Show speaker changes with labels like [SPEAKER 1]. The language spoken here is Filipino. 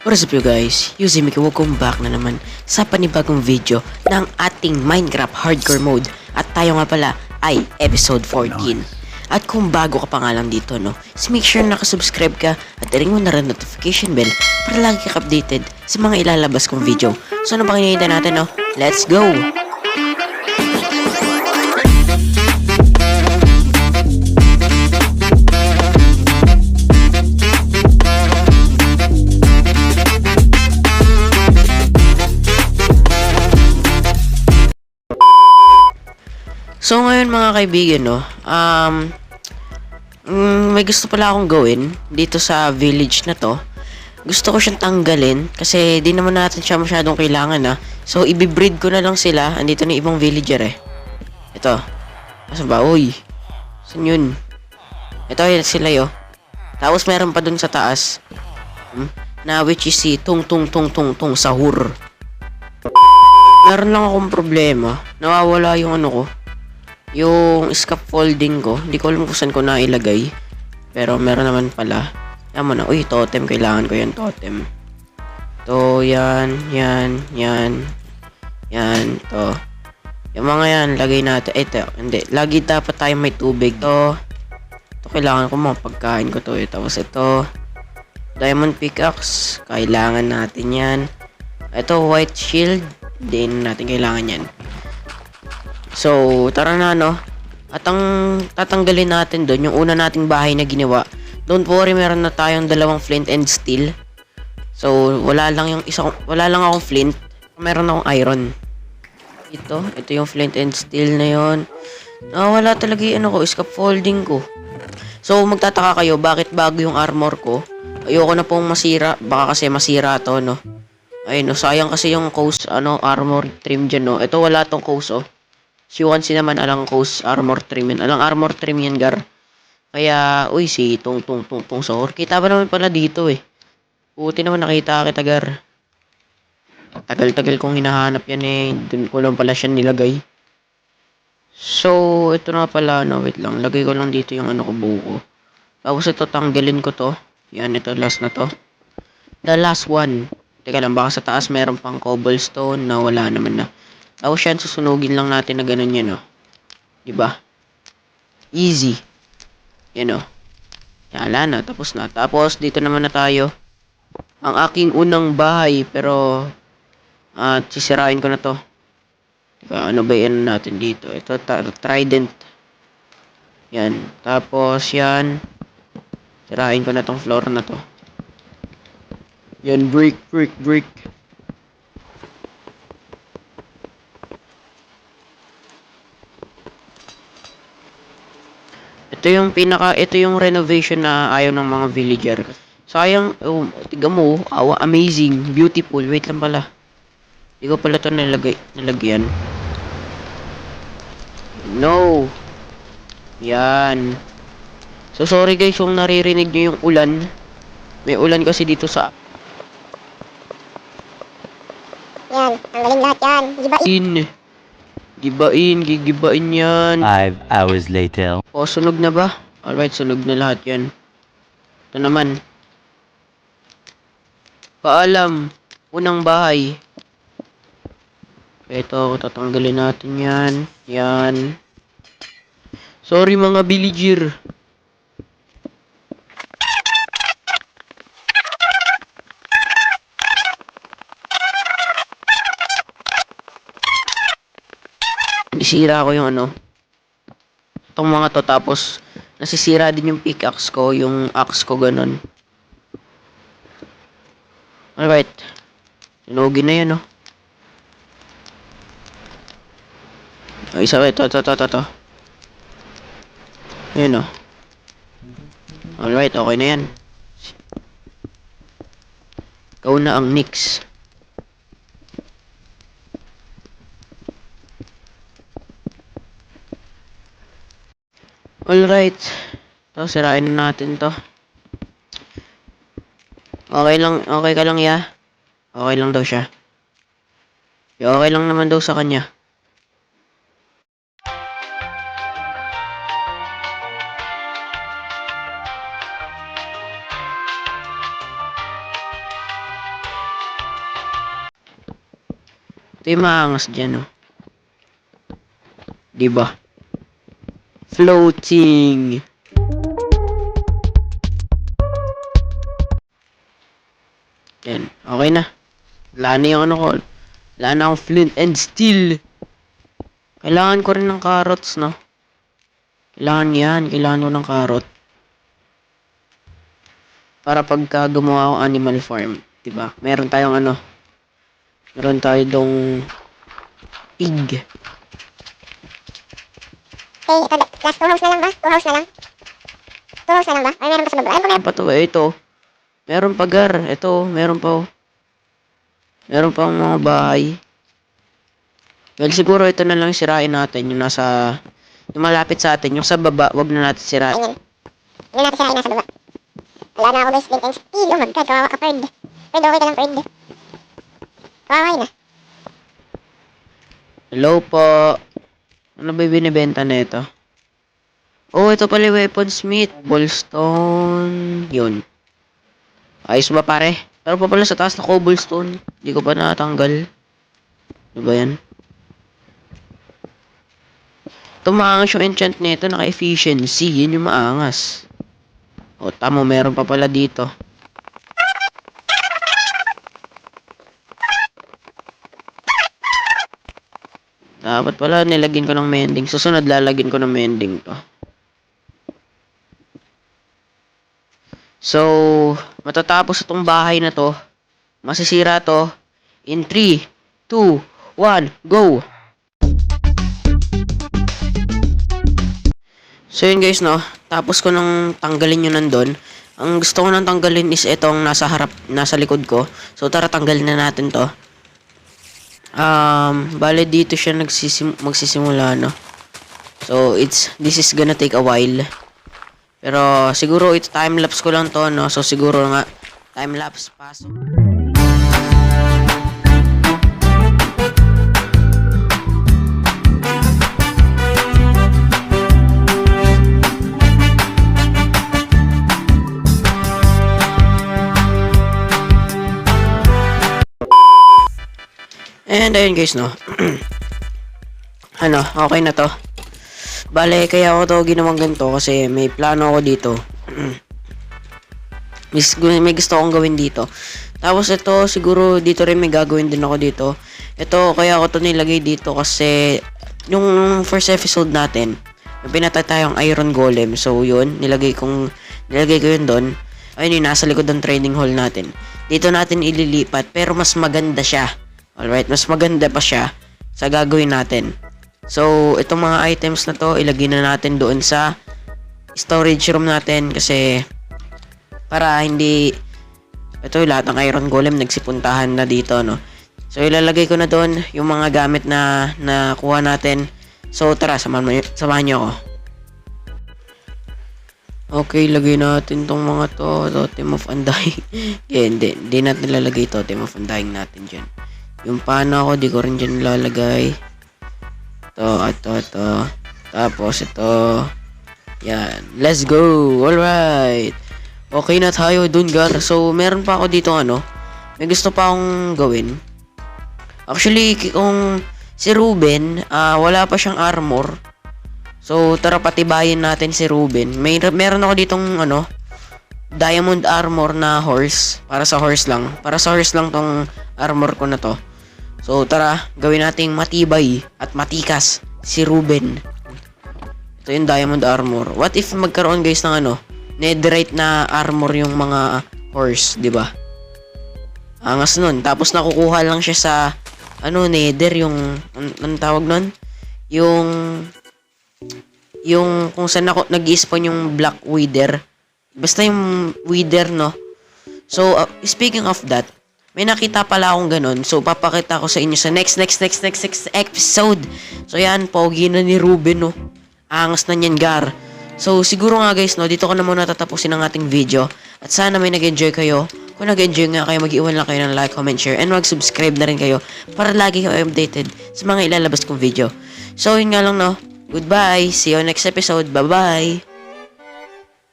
[SPEAKER 1] What is up you guys? Yuzimiki, welcome back na naman sa panibagong video ng ating Minecraft Hardcore Mode. At tayo nga pala ay episode 14. At kung bago ka pa nga lang dito, no, so make sure na nakasubscribe ka at i-ring mo na rin notification bell para lagi ka updated sa mga ilalabas kong video. So ano bang hinihintay natin, no? Let's go! So ngayon mga kaibigan, no, may gusto pala akong gawin dito sa village na to. Gusto ko siyang tanggalin kasi di naman natin siya masyadong kailangan, ha. So ibibreed ko na lang sila. Andito na ibang villager eh. Ito. Asan ba? Uy. Saan yun? Ito yun sila yo. Tapos meron pa dun sa taas. Na which is si tung sahur. Meron lang akong problema. Nawawala yung ano ko. Yung scaffolding ko, hindi ko alam kung saan ko nailagay. Pero meron naman pala. Yan mo na. Uy, totem. Kailangan ko yan, totem. To, yan. To. Yung mga yan, lagay natin. Ito, hindi. Lagi dapat tayo may tubig. To kailangan ko mga pagkain ko to. Tapos ito, diamond pickaxe. Kailangan natin yan. Ito, white shield. Hindi natin kailangan yan. So, tara na, no? At ang tatanggalin natin doon, yung una nating bahay na ginawa. Don't worry, meron na tayong dalawang flint and steel. So, wala lang akong flint. Meron akong iron. Ito yung flint and steel na yon. Wala talaga yung scaffolding ko. So, magtataka kayo, bakit bago yung armor ko? Ayoko na pong masira. Baka kasi masira to, no? Ayun, no? Sayang kasi yung coast, armor trim dyan, no? Ito wala tong coast, oh. Si Wansi naman alang coast armor trim yan. Alang armor trim yan, gar. Kaya, uy, si tung sahur. Kita ba naman pala dito, eh. Buti naman nakita kita, gar. Tagal-tagal kong hinahanap yan, eh. Dun ko lang pala siya nilagay. So, ito na pala, no. Wait lang. Lagay ko lang dito yung ko, buko. Tapos ito, tanggalin ko to. Yan, ito, last na to. The last one. Teka lang, baka sa taas meron pang cobblestone na wala naman na. Tapos yan, susunugin lang natin na ganun yan, oh. Diba? Easy. Yan, oh. Yan, wala na. Tapos na. Tapos, dito naman na tayo. Ang aking unang bahay. Pero, sisirain ko na to. Diba? Ano ba yan natin dito? Ito, trident. Yan. Tapos, yan. Sirain ko na tong floor na to. Yan, brick. Ito yung renovation na ayaw ng mga villager. Sayang, tiga mo, amazing, beautiful. Wait lang pala. Hindi ko pala ito nalagyan. No. Yan. So, sorry guys kung naririnig nyo yung ulan. May ulan kasi dito sa...
[SPEAKER 2] Yan, tanggalin lahat yan.
[SPEAKER 1] Gigibain yan.
[SPEAKER 3] 5 hours later.
[SPEAKER 1] O, sunog na ba? Alright, sunog na lahat yan. Ito naman. Paalam. Unang bahay. Ito, tatanggalin natin yan. Yan. Sorry mga villager. Isira ko yung itong mga to, tapos nasisira din yung pickaxe ko, yung axe ko, ganun. Alright. Sunugin na yan, no. Isa ito. Ayan, no. Alright, okay na yan. Ikaw na ang next. Alright. Ito, sirain na natin to. Okay ka lang, ya? Okay lang daw siya. Okay lang naman daw sa kanya. Ito yung maangas dyan, oh. Diba? Floating. Yan. Okay na. Wala na yung ano ko. Wala na akong flint and steel. Kailangan ko rin ng carrots, no? Kailangan yan. Kailangan ko ng carrot. Para pagka gumawa akong animal farm. Diba? Meron tayong ano. Meron tayo dong pig.
[SPEAKER 2] Okay, ito, last 2 house na lang ba? 2 house na lang? 2 house na lang ba? Ay, meron pa sa baba. Ay,
[SPEAKER 1] Meron pa to, ito. Meron pa gar. Ito, meron pa. Meron pa mga bahay. Well, siguro ito na lang sirain natin. Yung nasa, yung malapit sa atin. Yung sa baba, wag na natin sirain.
[SPEAKER 2] ayun. Hindi natin sirain nasa baba. Wala na ako guys, flint and steel. Oh my god, kawawa ka, Ferd. Ferd, okay ka lang, Ferd. Kawawa na.
[SPEAKER 1] Hello po. Ano ba yung binibenta na ito? Oh, ito pala yung weaponsmith. Cobblestone. Yun. Ayos ba pare? Pero pa pala sa taas na cobblestone. Hindi ko pa natanggal. Ano ba yan? Ito maangas yung enchant nito. Naka-efficiency. Yun yung maangas. O, tamo. Meron pa pala dito. Dapat pala nilagyan ko ng mending. Susunod lalagyan ko ng mending to. So, matatapos itong bahay na to. Masisira to. In 3, 2, 1, go! So yun guys, no. Tapos ko nang tanggalin yun nandun. Ang gusto ko nang tanggalin is itong nasa harap, nasa likod ko. So tara, tanggalin na natin to. Bale dito siya magsisimula, no. So this is gonna take a while. Pero siguro ito time lapse ko lang to, no. So siguro nga time lapse pasok. And ayun guys, no. Ano, okay na to. Bale, kaya ako to ginawang ganito kasi may plano ako dito. May gusto akong gawin dito. Tapos ito, siguro dito rin may gagawin din ako dito. Ito, kaya ako to nilagay dito kasi yung first episode natin, may pinatay tayong iron golem. So yun, nilagay ko yun doon. Ayun yung nasa likod ng trading hall natin. Dito natin ililipat pero mas maganda siya. Alright, mas maganda pa siya sa gagawin natin. So, itong mga items na to, ilagay na natin doon sa storage room natin kasi para hindi ito lahat ng iron golem nagsipuntahan na dito, no. So, ilalagay ko na doon yung mga gamit na nakuha natin. So, tara, samahan niyo ako. Okay, lagay natin tong mga to, Totem of Undying. Yeah, hindi natin lalagay Totem of Undying natin dyan. Yung pana ko, di ko rin dyan lalagay. Ito. Tapos ito. Yan. Let's go! Alright! Okay na tayo dun, gar. So, meron pa ako dito, ano. May gusto pa akong gawin. Actually, kung si Ruben, wala pa siyang armor. So, tara patibayin natin si Ruben. Meron ako ditong, ano, diamond armor na horse. Para sa horse lang. Para sa horse lang tong armor ko na to. So, tara, gawin nating matibay at matikas si Ruben. Ito yung diamond armor. What if magkaroon guys ng ano, netherite na armor yung mga horse, di ba? Angas nun. Tapos nakukuha lang siya sa ano, nether, yung anong tawag nun? Yung kung saan ako nag-i-spawn yung black wither. Basta yung wither, no? So, speaking of that, may nakita pala akong ganun. So, papakita ko sa inyo sa next episode. So, yan. Pogi na ni Ruben, no. Angas na niyan, gar. So, siguro nga, guys, no. Dito ko na muna tatapusin ang ating video. At sana may nag-enjoy kayo. Kung nag-enjoy nga kayo, mag-iwan lang kayo ng like, comment, share. And mag-subscribe na rin kayo para lagi kayo updated sa mga ilalabas kong video. So, yun nga lang, no. Goodbye. See you next episode. Bye-bye.